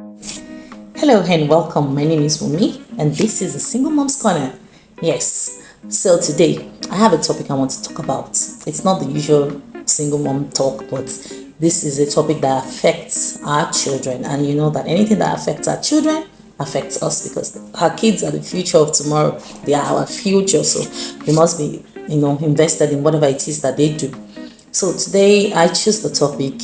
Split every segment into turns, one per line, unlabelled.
Hello and welcome. My name is Wumi and this is a Single Mom's Corner. Yes, so today I have a topic I want to talk about. It's not the usual single mom talk, but this is a topic that affects our children. And you know that anything that affects our children affects us because our kids are the future of tomorrow. They are our future, so we must be, invested in whatever it is that they do. So today I choose the topic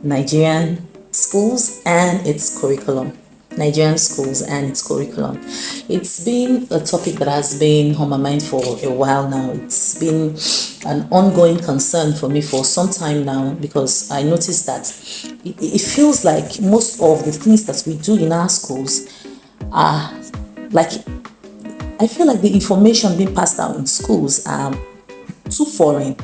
Nigerian schools and its curriculum. Nigerian schools and its curriculum. It's been a topic that has been on my mind for a while now. It's been an ongoing concern for me for some time now because I noticed that it feels like most of the things that we do in our schools are like, I feel like the information being passed out in schools are too foreign.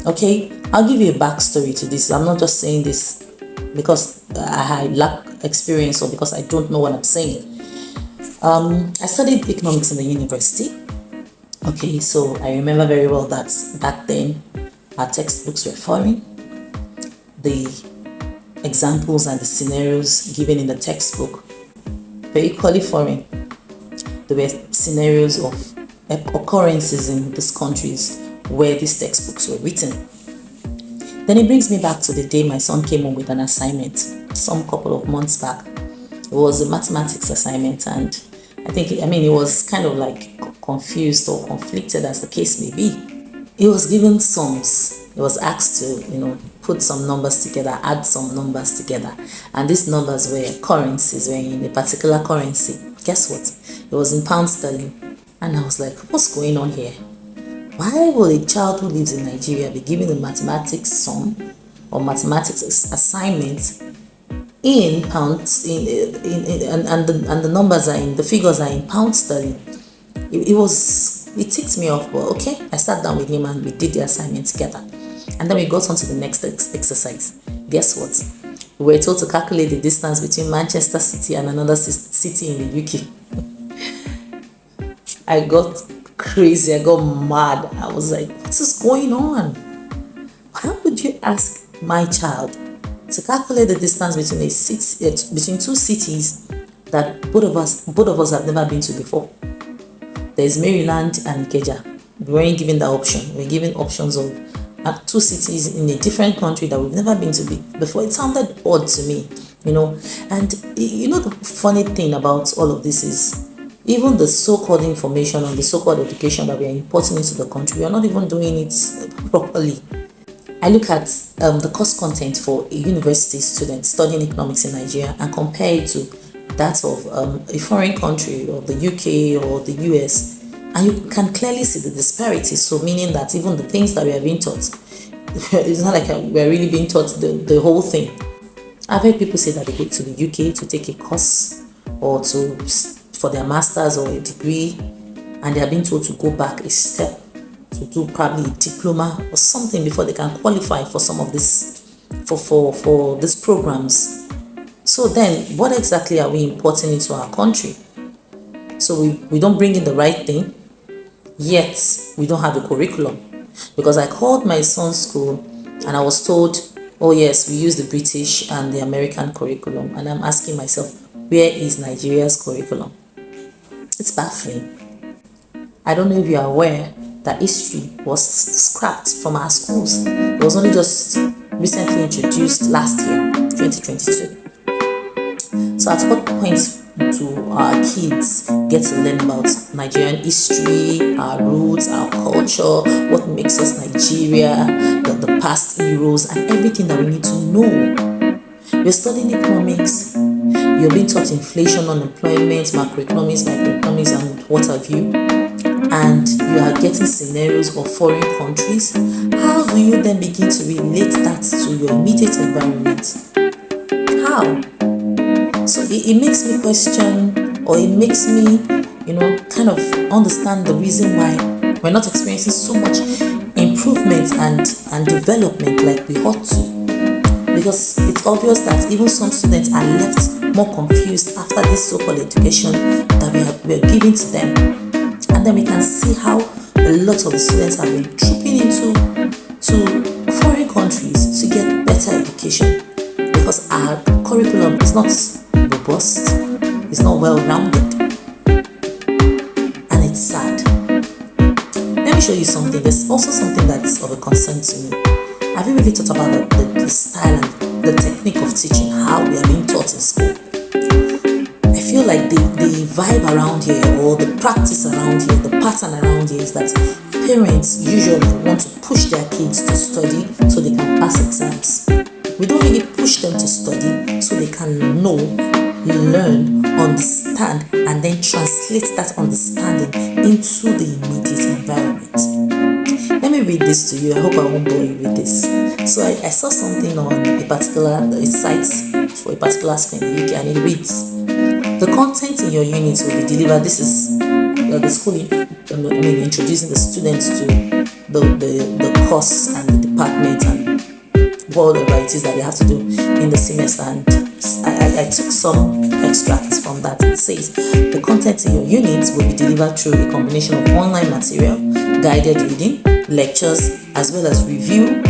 Okay, I'll give you a backstory to this. I'm not just saying this because I lack experience or because I don't know what I'm saying. I studied economics in the university. Okay, so I remember very well that back then our textbooks were foreign. The examples and the scenarios given in the textbook were equally foreign. There were scenarios of occurrences in these countries where these textbooks were written. Then it brings me back to the day my son came home with an assignment some couple of months back. It was a mathematics assignment, and he was kind of like confused or conflicted as the case may be. He was given sums. He was asked to, put some numbers together, add some numbers together. And these numbers were currencies, were in a particular currency. Guess what? It was in pound sterling. And I was like, what's going on here? Why will a child who lives in Nigeria be given a mathematics sum or mathematics assignment in pounds and the numbers are the figures are in pound sterling? It ticked me off, but okay, I sat down with him and we did the assignment together. And then we got on to the next exercise. Guess what? We were told to calculate the distance between Manchester City and another city in the UK. I got crazy, I got mad. I was like, what is going on? How would you ask my child to calculate the distance between two cities that both of us have never been to before? There's Maryland and Ikeja. We weren't given that option. We're given options of two cities in a different country that we've never been to before. It sounded odd to me, And the funny thing about all of this is even the so-called information and the so-called education that we are importing into the country, we are not even doing it properly. I look at the course content for a university student studying economics in Nigeria and compare it to that of a foreign country or the UK or the US, and you can clearly see the disparities. So meaning that even the things that we are being taught, it's not like we're really being taught the whole thing. I've heard people say that they go to the UK to take a course or for their master's or a degree, and they are being told to go back a step to do probably a diploma or something before they can qualify for some of this for these programs. So then what exactly are we importing into our country? So we don't bring in the right thing, yet we don't have the curriculum. Because I called my son's school and I was told, oh yes, we use the British and the American curriculum, and I'm asking myself, where is Nigeria's curriculum? It's baffling. I don't know if you are aware that history was scrapped from our schools. It was only just recently introduced last year, 2022. So at what point do our kids get to learn about Nigerian history, our roots, our culture, what makes us Nigeria, the past heroes, and everything that we need to know? We're studying economics. You're being taught inflation, unemployment, macroeconomics, microeconomics, and what have you. And you are getting scenarios of foreign countries. How do you then begin to relate that to your immediate environment? How? So it makes me question, or it makes me, kind of understand the reason why we're not experiencing so much improvement and development like we ought to. Because it's obvious that even some students are left more confused after this so-called education that we are giving to them. And then we can see how a lot of the students have been trooping into foreign countries to get better education because our curriculum is not robust, it's not well-rounded, and it's sad. Let me show you something. There's also something that's of a concern to me. Have you really thought about the style and the technique of teaching, how we are being taught in school? I feel like the vibe around here, or the practice around here, the pattern around here is that parents usually want to push their kids to study so they can pass exams. We don't really push them to study so they can know, learn, understand, and then translate that understanding into the immediate environment. Let me read this to you. I hope I won't bore you with this. So I saw something on a particular site for a particular school in the UK, and it reads, the content in your unit will be delivered. This is the school introducing the students to the course and the department and whatever it is that they have to do in the semester. And I took some extracts from that. It says the content in your unit will be delivered through a combination of online material, guided reading, lectures, as well as review,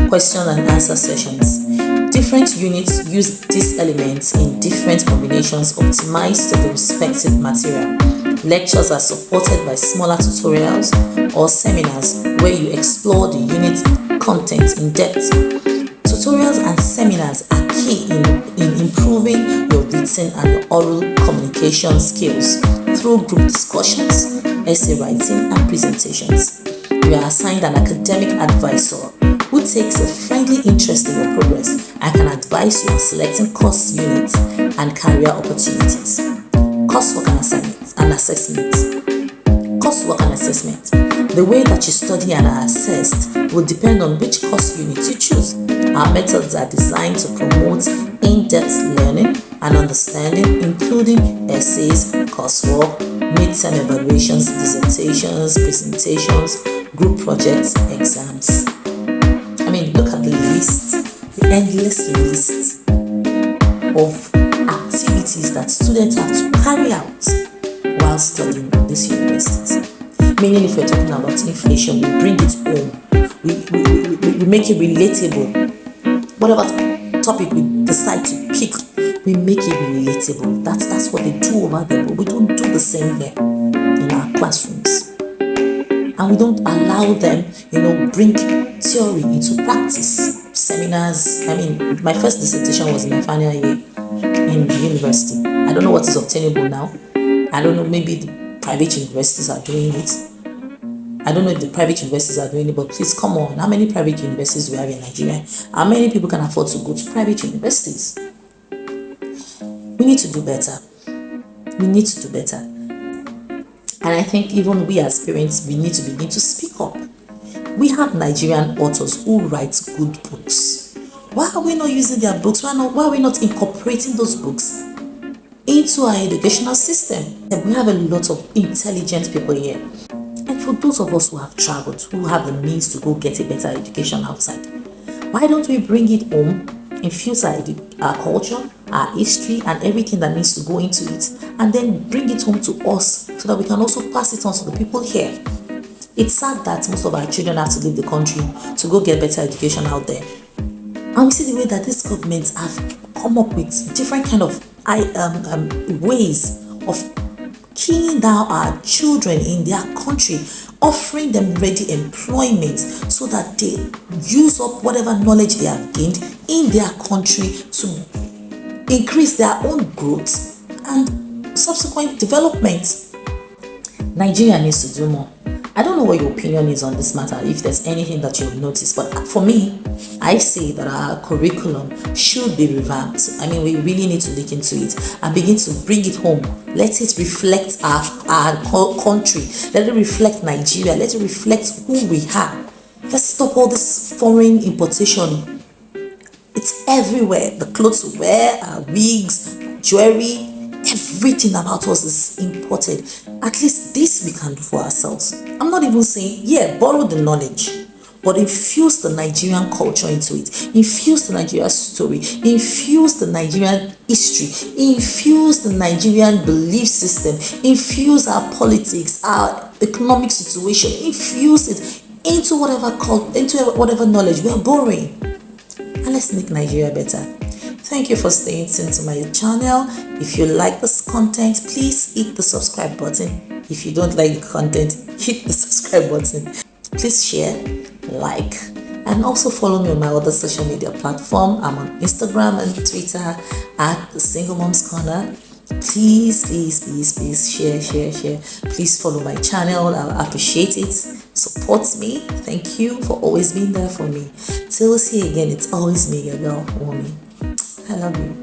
question and answer sessions. Different units use these elements in different combinations optimized to the respective material. Lectures are supported by smaller tutorials or seminars where you explore the unit content in depth. Tutorials and seminars are key in improving your written and oral communication skills through group discussions, essay writing, and presentations. You are assigned an academic advisor who takes a friendly interest in your progress and can advise you on selecting course units and career opportunities. Coursework and assessment. Coursework and assessment. The way that you study and are assessed will depend on which course unit you choose. Our methods are designed to promote in-depth learning and understanding, including essays, coursework, midterm evaluations, dissertations, presentations, group projects, exams. I mean, look at the list, the endless list of activities that students have to carry out while studying in these universities. Meaning, if we're talking about inflation, we bring it home. We make it relatable. Whatever topic we decide to pick, we make it relatable. That's what they do over there, but we don't do the same here in our classrooms. And we don't allow them, bring theory into practice. Seminars. I mean, my first dissertation was in my final year in university. I don't know what is obtainable now. I don't know, maybe the private universities are doing it. I don't know if the private universities are doing it, but please come on. How many private universities do we have in Nigeria? How many people can afford to go to private universities? We need to do better. We need to do better. And I think even we as parents, we need to begin to speak up. We have Nigerian authors who write good books. Why are we not using their books? Why are we not incorporating those books into our educational system? And we have a lot of intelligent people here. And for those of us who have traveled, who have the means to go get a better education outside, why don't we bring it home, infuse our culture, our history, and everything that needs to go into it, and then bring it home to us so that we can also pass it on to the people here? It's sad that most of our children have to leave the country to go get better education out there. And we see the way that these governments have come up with different kind of ways of keying down our children in their country, offering them ready employment so that they use up whatever knowledge they have gained in their country to increase their own growth and subsequent development. Nigeria needs to do more. I don't know what your opinion is on this matter, if there's anything that you've noticed, but for me, I say that our curriculum should be revamped. I mean, we really need to look into it and begin to bring it home. Let it reflect our country. Let it reflect Nigeria. Let it reflect who we are. Let's stop all this foreign importation. It's everywhere. The clothes we wear, our wigs, jewelry, everything about us is imported. At least this we can do for ourselves. I'm not even saying, borrow the knowledge, but infuse the Nigerian culture into it. Infuse the Nigerian story. Infuse the Nigerian history. Infuse the Nigerian belief system. Infuse our politics, our economic situation. Infuse it into whatever knowledge we are borrowing. And let's make Nigeria better. Thank you for staying tuned to my channel. If you like this content, please hit the subscribe button. If you don't like the content, hit the subscribe button. Please share, like, and also follow me on my other social media platform. I'm on Instagram and Twitter at the Single Mom's Corner. Please share. Please follow my channel. I'll appreciate it. Support me. Thank you for always being there for me. Till we see you again, it's always me, your girl, Mommy. I love you.